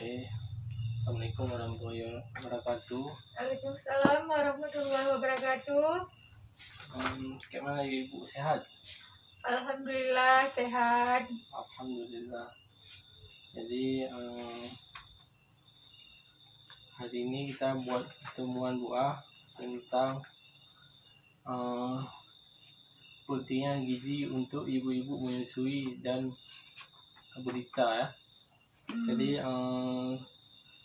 Oke. Assalamualaikum warahmatullahi wabarakatuh. Waalaikumsalam warahmatullahi wabarakatuh. Kayak mana Ibu, sehat? Alhamdulillah sehat. Alhamdulillah. Jadi hari ini kita buat pertemuan doa tentang pentingnya gizi untuk ibu-ibu menyusui dan berita ya. Jadi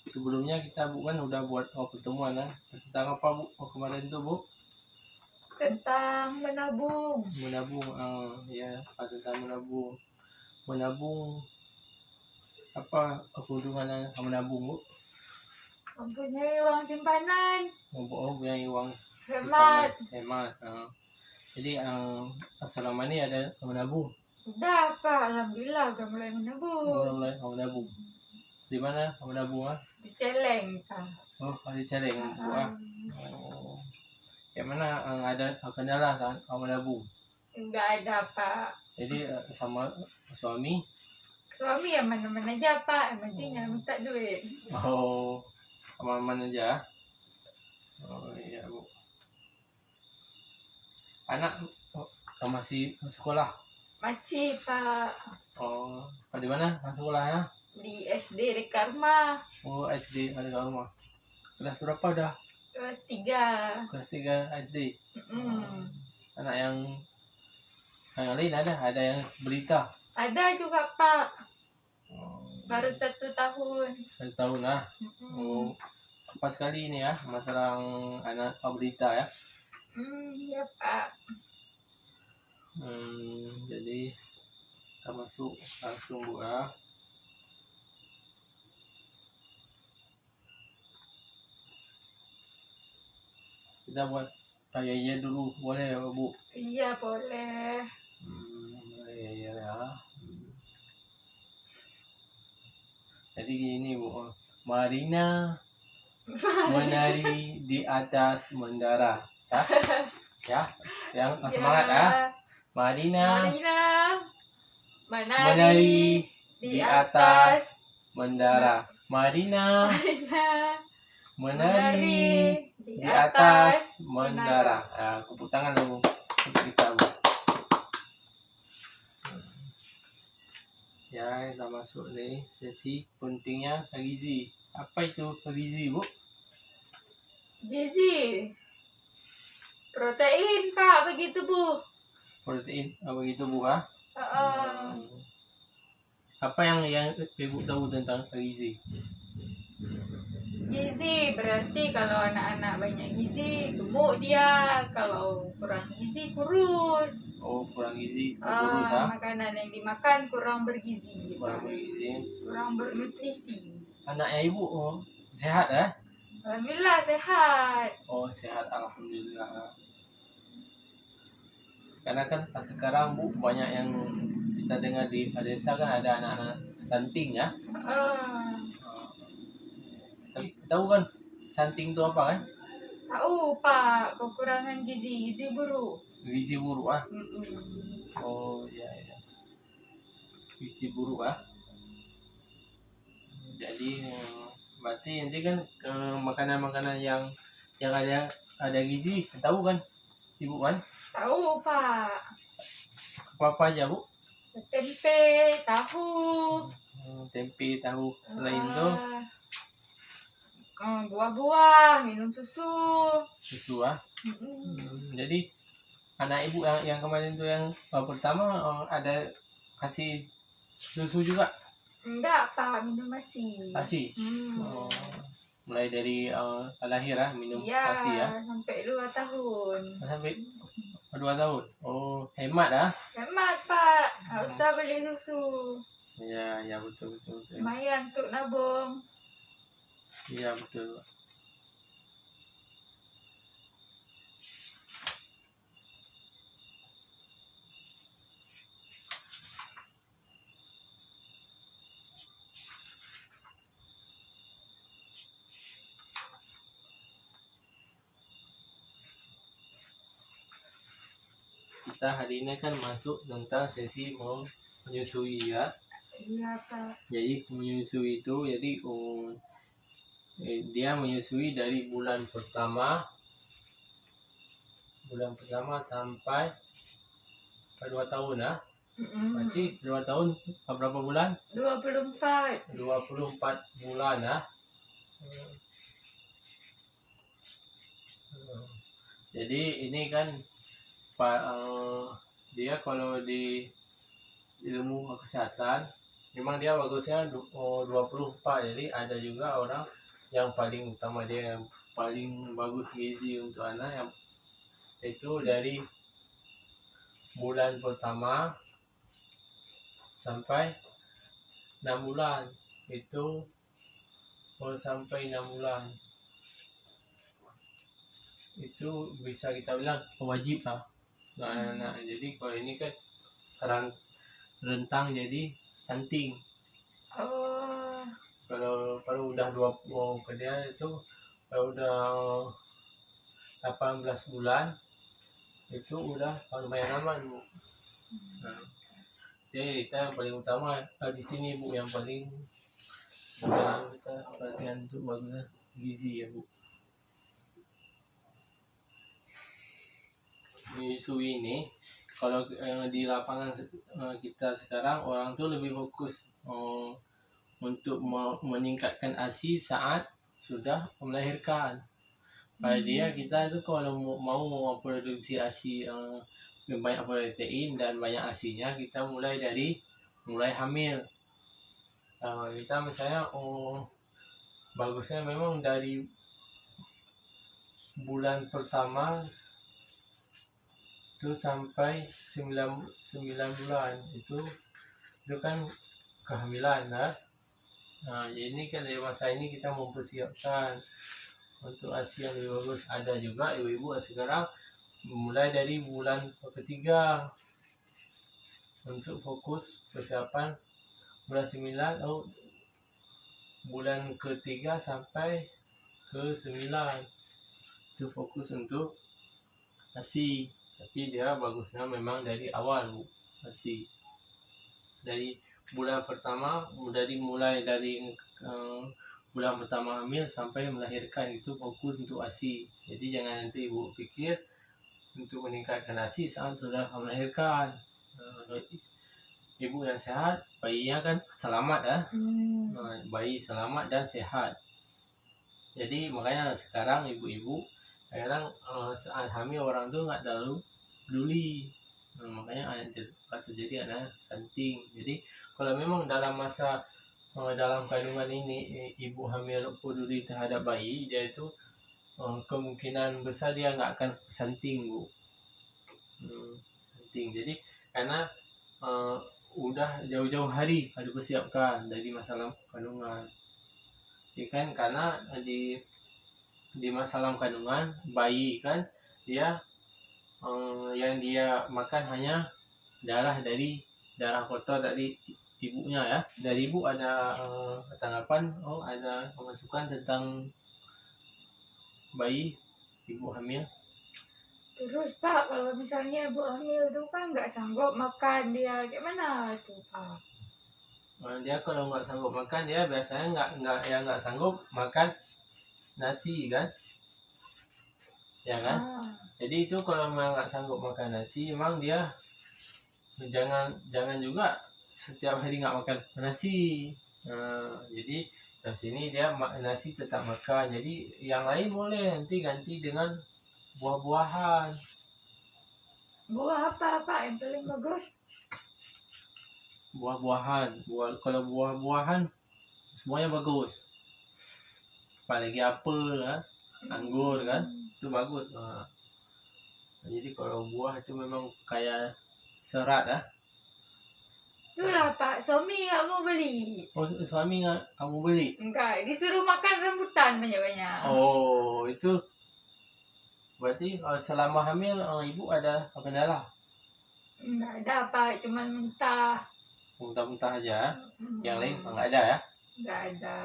sebelumnya kita bukan udah buat pertemuan ya. Tentang apa Bu? Kemarin tuh Bu? Tentang menabung. Ya, tentang menabung apa keuntungan menabung Bu? Mempunyai uang simpanan. Punya uang Hemat. Jadi selama ini ada menabung. Udah Pak, alhamdulillah udah mulai menabung. Menabung. Di mana menabung? Di Celeng Pak. Oh, di Celeng Bu. Oh. Yang mana ada kendala saat menabung? Enggak ada Pak. Jadi sama suami Suami aman-aman aja Pak, yang penting jangan minta duit. Oh, aman-aman aja. Oh iya Bu. Anak masih sekolah? Masih Pak. Oh, di mana sekolahnya? Di SD di Karma. Oh, SD ada kat rumah. Kelas berapa dah? Kelas 3. Kelas 3 SD. Anak yang lain ada yang berita? Ada juga Pak. Oh, Baru 1 tahun. 1 tahun lah. Oh, apa sekali ini ya masalah anak berita ya. Ya Pak. Jadi kita masuk langsung Bu ya. Kita buat ya dulu boleh ya Bu? Iya boleh. Ya. Jadi gini Bu, Marina menari di atas menara ya, yang semangat ya. Marina menari di atas menara. Marina menari di atas menara. Tepuk tangan dulu untuk kita Bu. Ya, kita masuk nih sesi pentingnya gizi. Apa itu gizi Bu? Gizi. Protein Pak, begitu Bu. Protein, begitu Bu ha? Apa yang Ibu tahu tentang gizi? Gizi berarti kalau anak-anak banyak gizi gemuk dia, kalau kurang gizi kurus. Oh, kurang gizi kurus ha? Makanan yang dimakan kurang bergizi. Kurang bergizi. Kurang bernutrisi. Anaknya Ibu sehat ya? Alhamdulillah sehat. Oh, sehat alhamdulillah. Karena kan sekarang Bu banyak yang kita dengar di desa kan ada anak-anak stunting ya. Tapi tahu kan stunting itu apa kan? Tahu Pak, kekurangan gizi buruk. Gizi buruk ah. Oh iya. Gizi buruk ah. Jadi berarti nanti kan makanan-makanan yang ada gizi, tahu kan Ibu kan? Tahu Pak. Apa aja Bu? Tempe, tahu. Tempe, tahu. Selain itu? Buah-buah, minum susu. Susu ah. Jadi anak Ibu yang kemarin itu yang pertama ada kasih susu juga? Enggak Pak, minum ASI. ASI? Mulai dari lahir minum ASI ya? Sampai 2 tahun. Sampai 2 tahun? Oh, hemat ah? Hemat Pak, nggak usah beli susu. Ya betul. Lumayan untuk nabung. Iya betul. Kita hari ini kan masuk tentang sesi menyusui ya. Iya Pak. Jadi menyusui itu jadi dia menyusui dari bulan pertama sampai ke 2 tahun ya. Berarti 2 tahun berapa bulan? 24. 24 bulan ya. Jadi ini kan dia kalau di ilmu kesehatan memang dia bagusnya 24. Jadi ada juga orang yang paling utama, dia yang paling bagus gizi untuk anak yang itu dari bulan pertama sampai 6 bulan. Itu sampai 6 bulan itu bisa kita bilang wajib lah. Nah, jadi kalau ini kan rentang jadi stunting. Oh. Kalau udah ke dia itu kalau udah 18 bulan itu udah lumayan aman, Bu. Nah, jadi kita yang paling utama di sini, Bu, yang paling kita perhatikan untuk bagusnya gizi ya, Bu. Menyusui ini kalau di lapangan kita sekarang orang tuh lebih fokus untuk meningkatkan ASI saat sudah melahirkan. Pada dia kita itu kalau mau memproduksi ASI banyak protein dan banyak ASINya, kita mulai hamil. Kita misalnya bagusnya memang dari bulan pertama itu sampai 9 bulan itu kan kehamilan ya. Nah, ini kan dari masa ini kita mempersiapkan untuk ASI yang lebih bagus. Ada juga ibu-ibu sekarang mulai dari bulan ketiga untuk fokus persiapan bulan 9 bulan ketiga sampai ke 9 itu fokus untuk ASI. Tapi dia bagusnya memang dari awal, Bu, ASI. Dari bulan pertama, mulai dari bulan pertama hamil sampai melahirkan itu fokus untuk ASI. Jadi jangan nanti Ibu pikir untuk meningkatkan ASI saat sudah melahirkan. Ibu yang sehat, bayinya kan selamat ya. Bayi selamat dan sehat. Jadi makanya sekarang ibu-ibu kadang saat hamil orang tuh nggak terlalu peduli. Makanya terjadi ada stunting. Jadi kalau memang dalam masa dalam kandungan ini ibu hamil peduli terhadap bayi, dia itu kemungkinan besar dia nggak akan stunting, Bu. Stunting. Jadi karena udah jauh-jauh hari ada persiapkan dari masalah kandungan. Ya kan, karena di masalah kandungan bayi kan dia yang dia makan hanya dari darah kotor dari ibunya ya. Dari ibu ada tanggapan, ada pemasukan tentang bayi ibu hamil. Terus Pak, kalau misalnya ibu hamil itu kan nggak sanggup makan, dia gimana itu Pak? Dia kalau nggak sanggup makan, dia biasanya nggak sanggup makan nasi kan, ya kan? Jadi itu kalau memang nggak sanggup makan nasi, memang dia jangan juga setiap hari nggak makan nasi. Jadi dari sini dia nasi tetap makan. Jadi yang lain boleh nanti ganti dengan buah-buahan. Buah apa Pak yang paling bagus? Buah-buahan. Kalau buah-buahan semuanya bagus. Apalagi apel kan, anggur kan, itu bagus. Jadi kalau buah itu memang kayak serat ya. Itulah Pak, suami nggak mau beli. Suami nggak kamu beli? Enggak, disuruh makan rambutan banyak-banyak. Itu berarti selama hamil ibu ada kendala? Enggak ada Pak, cuma mentah. Muntah-muntah aja. Yang lain nggak ada ya? Enggak ada.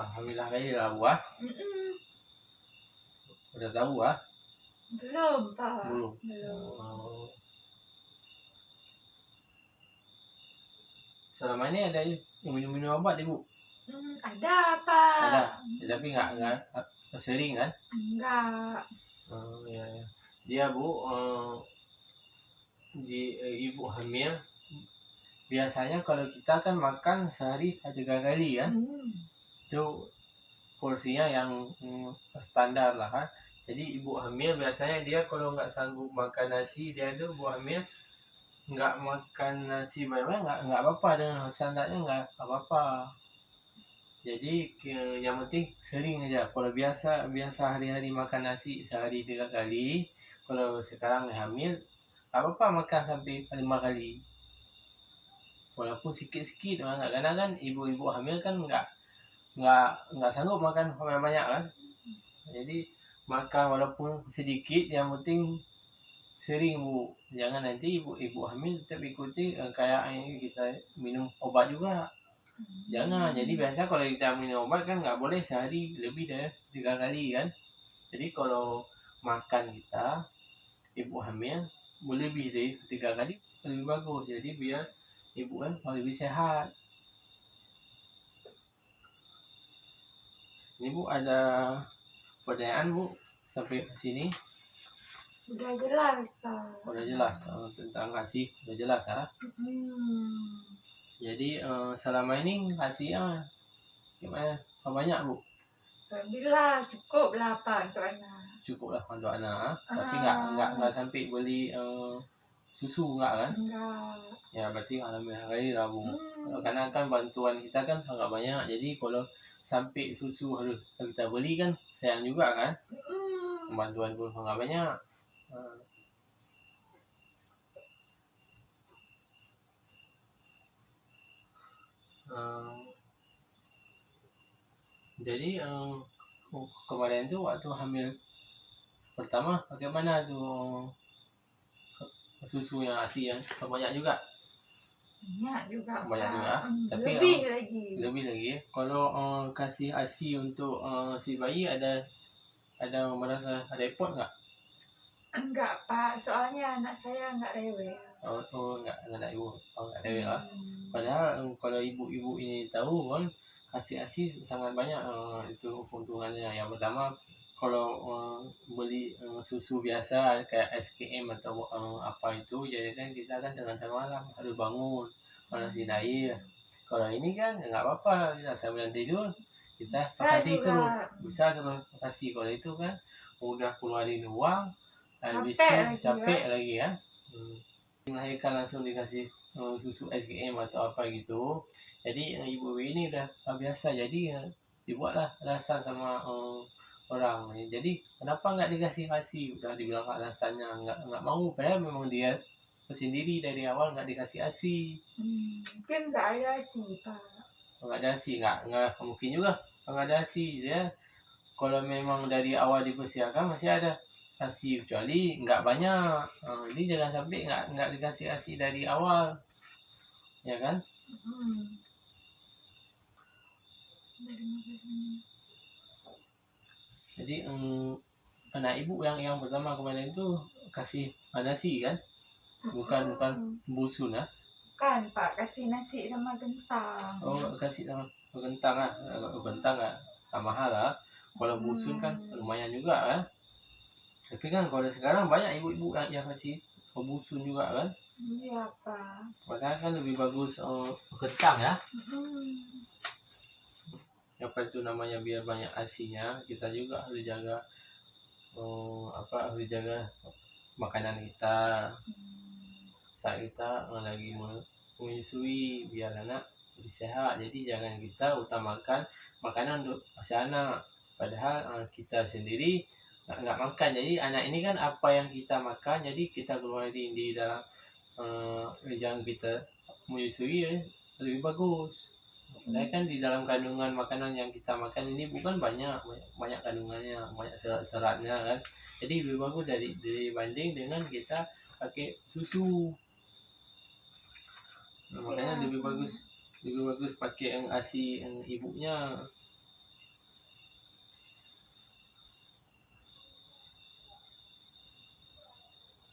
Alhamdulillah lah buah. Udah tahu ah? Belum Pak. Belum. selama ini ada minum obat ibu? Ada Pak. Ada, tapi nggak sering kan? Enggak. Ya. Dia bu, ibu hamil biasanya kalau kita kan makan sehari 3 kali kan, itu porsinya yang standar lah kan. Jadi ibu hamil biasanya dia kalau nggak sanggup makan nasi, dia tuh ibu hamil nggak makan nasi banyak nggak apa-apa, dengan standarnya nggak apa-apa. Jadi yang penting sering aja. Kalau biasa hari-hari makan nasi sehari 3 kali, kalau sekarang hamil nggak apa-apa makan sampai 5 kali. Walaupun sikit-sikit, kadang-kadang kan ibu-ibu hamil kan nggak sanggup makan banyak kan. Jadi makan walaupun sedikit, yang penting sering bu. Jangan nanti ibu hamil tetap ikuti kayak kita minum obat juga. Jangan. Jadi biasa kalau kita minum obat kan nggak boleh sehari lebih dari 3 kali kan. Jadi kalau makan kita ibu hamil boleh lebih dari 3 kali lebih bagus. Jadi biar ibu kan lebih sehat. Ini bu ada pertanyaan bu sampai sini? Udah jelas Pak. Udah jelas tentang kasih, udah jelas ya. Jadi selama ini kasihnya gimana? Banyak bu? Alhamdulillah cukup lah Pak untuk anak. Cukup lah untuk anak. Tapi nggak sampai beli susu nggak kan? Enggak. Ya berarti alhamdulillah lah bu. Karena kan bantuan kita kan sangat banyak. Jadi kalau sampai susu harus kita beli kan sayang juga kan? Bantuan pun sangat banyak. Jadi kemarin tuh waktu hamil pertama bagaimana tuh susu yang ASI yang banyak juga? Banyak juga. Tapi lebih lagi. Kalau kasih ASI untuk si bayi ada merasa repot nggak? Enggak Pak, soalnya anak saya nggak rewel. Nggak ibu, nggak rewel lah. Padahal kalau ibu-ibu ini tahu kan kasih ASI sangat banyak itu keuntungannya. Yang pertama kalau beli susu biasa kayak SKM atau apa itu, jadi kan kita kan tengah malam harus bangun manasin air. Kalau ini kan nggak apa-apa, kita sambil tidur kita kasih terus, bisa terus kasih. Kalau itu kan udah keluarin uang, habis itu capek lagi ya. Melahirkan langsung dikasih susu SKM atau apa gitu. Jadi ibu ini udah biasa, jadi dibuatlah alasan sama orang. Jadi kenapa nggak dikasih ASI? Udah dibilang alasannya nggak mau, padahal memang dia sendiri dari awal nggak dikasih ASI. Mungkin nggak ada ASI Pak. Nggak ada ASI, nggak mungkin juga nggak ada ASI ya. Kalau memang dari awal dipersiapkan masih ada ASI, kecuali nggak banyak. Jadi jangan sampai nggak dikasih ASI dari awal, ya kan? Jadi anak ibu yang pertama kemarin itu kasih nasi kan, bukan busun ya? Bukan Pak, kasih nasi sama kentang. Oh kasih sama kentang lah, kentang lah mahal lah. Kalau busun kan lumayan juga kan. Tapi kan kalau sekarang banyak ibu-ibu yang kasih busun juga kan. Iya Pak. Makanya kan lebih bagus kentang ya. Apa itu namanya, biar banyak asinya. Kita juga harus jaga harus jaga makanan kita saat kita lagi menyusui, biar anak lebih sehat. Jadi jangan kita utamakan makanan untuk si anak, padahal kita sendiri nggak makan. Jadi anak ini kan apa yang kita makan, jadi kita keluarin di dalam yang kita menyusui lebih bagus. Padahal kan di dalam kandungan makanan yang kita makan ini bukan banyak kandungannya, banyak serat-seratnya kan. Jadi lebih bagus dibanding dengan kita pakai susu. Makanya lebih bagus pakai yang ASI yang ibunya.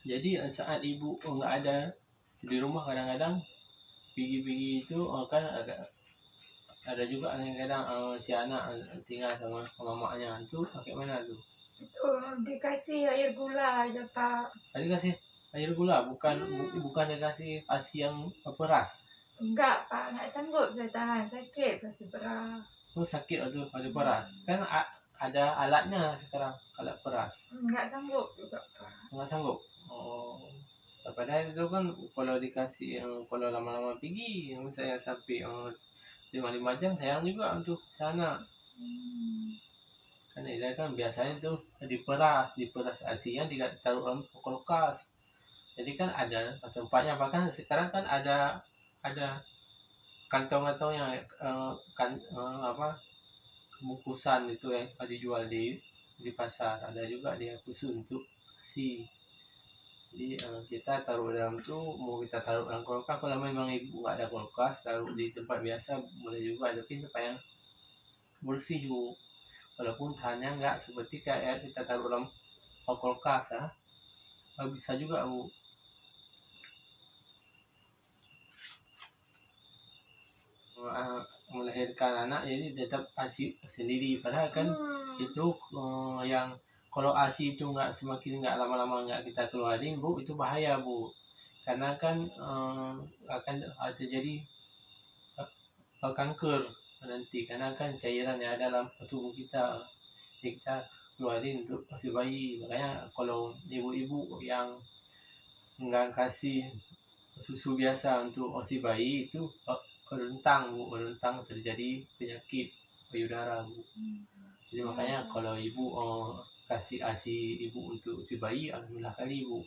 Jadi saat ibu nggak ada di rumah, kadang-kadang pigi-pigi itu kan agak ada juga kadang si anak tinggal sama mamaknya itu pakai mana tuh? Itu dikasih air gula aja Pak. Tadi kasih air gula, bukan dikasih ASI yang peras. Enggak Pak, nggak sanggup saya tahan, sakit pasti berat. Oh sakit tuh ada peras. Kan ada alatnya sekarang, alat peras. Nggak sanggup juga Pak. Nggak sanggup. Oh. Padahal itu kan kalau dikasih kalau lama-lama pergi misalnya sampai 5 jam sayang juga untuk sana. Kan dia kan biasanya tuh diperas asinya ditaruh dalam kulkas. Jadi kan ada tempatnya, bahkan sekarang kan ada kantong-kantong yang bungkusan itu yang dijual di pasar, ada juga dia khusus untuk asi. Jadi kita taruh dalam tuh, mau kita taruh dalam kulkas, kalau memang ibu nggak ada kulkas taruh di tempat biasa boleh juga, tapi tempat yang bersih bu, walaupun tahannya nggak seperti kayak kita taruh dalam kulkas ya, bisa juga bu. Melahirkan anak jadi tetap asi sendiri, padahal kan itu yang kalau ASI itu semakin lama-lama nggak kita keluarin bu, itu bahaya bu, karena kan akan terjadi kanker nanti, karena kan cairan yang ada dalam tubuh kita, jadi kita keluarin untuk asi bayi. Makanya kalau ibu-ibu yang nggak kasih susu biasa untuk asi bayi itu rentang terjadi penyakit payudara bu. Jadi makanya kalau ibu kasih ASI ibu untuk si bayi, alhamdulillah kali ibu.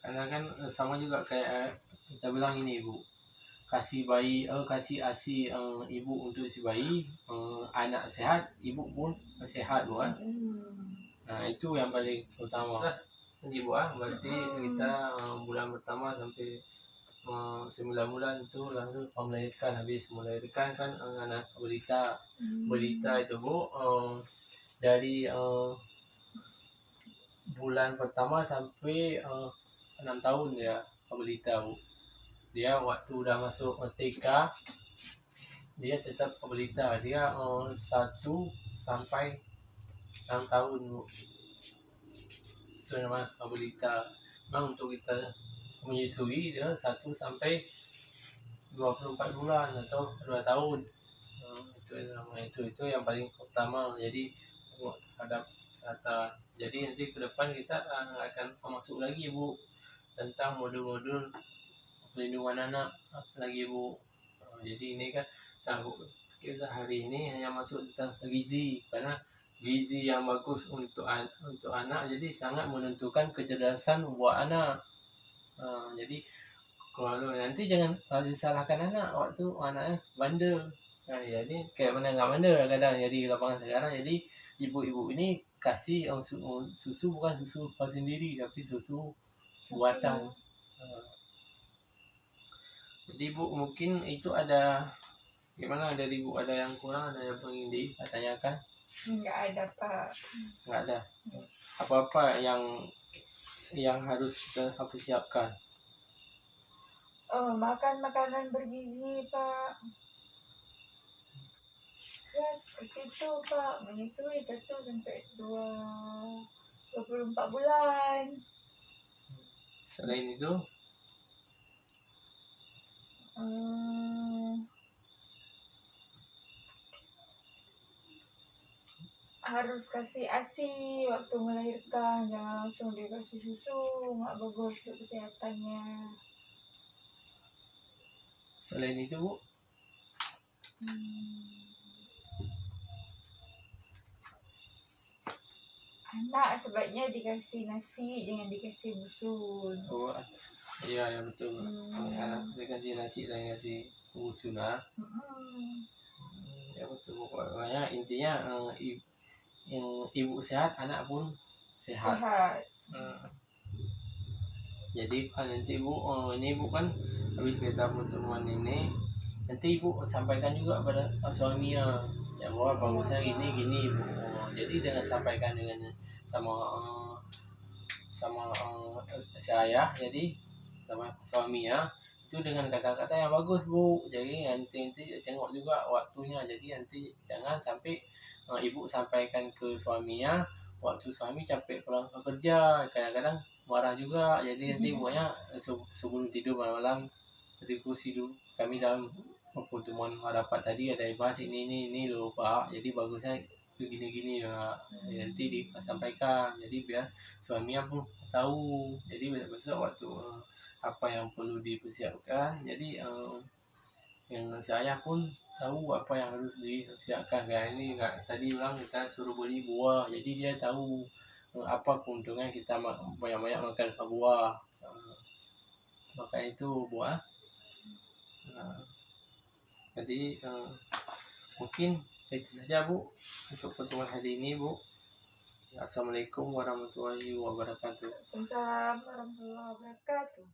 Karena kan sama juga kayak kita bilang ini ibu, kasih ASI ibu untuk si bayi, anak sehat, ibu pun sehat bu kan. Nah itu yang paling utama. Jadi bu berarti kita bulan pertama sampai 9 bulan itu langsung melahirkan. Habis melahirkan kan anak balita itu bu, dari bulan pertama sampai 6 tahun ya balita bu. Dia waktu udah masuk TK dia tetap balita, dia 1 sampai 6 tahun bu, itu namanya balita. Memang untuk kita menyusui dia 1 sampai 24 bulan atau 2 tahun. Itu namanya, itu yang paling utama. Jadi terhadap kata, jadi nanti ke depan kita akan masuk lagi bu tentang modul-modul pelindungan anak lagi bu. Jadi ini kan kita hari ini hanya masuk tentang gizi, karena gizi yang bagus untuk anak jadi sangat menentukan kecerdasan buat anak. Jadi kalau nanti jangan disalahkan anak waktu anaknya bandel. Jadi kayak mana nggak bandel kadang jadi lapangan sekarang. Jadi ibu-ibu ini kasih susu bukan susu sendiri tapi susu buatan. Jadi bu mungkin itu ada gimana dari bu, ada yang kurang, ada yang ingin ditanyakan? Nggak ada Pak. Nggak ada. Apa-apa yang harus kita siapkan? Makan makanan bergizi Pak. Ya seperti itu Pak, menyusui 1 sampai 24 bulan. Selain itu harus kasih ASI waktu melahirkan, jangan langsung dikasih susu, nggak bagus untuk kesehatannya. Selain itu bu, anak sebaiknya dikasih nasi, jangan dikasih busun. oh iya ya betul. Anak dikasih nasi dan kasih busun ya betul. Pokoknya intinya ibu sehat, anak pun sehat. Jadi kan nanti ibu ini ibu kan habis kita pertemuan ini, nanti ibu sampaikan juga pada suaminya Ya bahwa bagusnya gini Bu. Jadi dengan sampaikan dengan sama si ayah, jadi sama suaminya itu dengan kata-kata yang bagus Bu. Jadi nanti tengok juga waktunya, jadi nanti jangan sampai ibu sampaikan ke suaminya waktu suami capek pulang kerja, kadang-kadang marah juga. Jadi nanti pokoknya sebelum tidur malam diskusi dulu kami dalam pertemuan rapat tadi ada yang bahas ini loh Pak, jadi bagusnya itu gini-gini lah. Nanti disampaikan, jadi biar suaminya pun tahu, jadi besok waktu apa yang perlu dipersiapkan, jadi yang saya pun tahu apa yang harus disiapkan. Kayak ini nggak tadi bilang kita suruh beli buah, jadi dia tahu apa keuntungan kita banyak-banyak makan buah. Maka itu buah. Jadi mungkin itu saja Bu untuk pertemuan hari ini Bu. Assalamualaikum warahmatullahi wabarakatuh. Waalaikumsalam warahmatullahi wabarakatuh.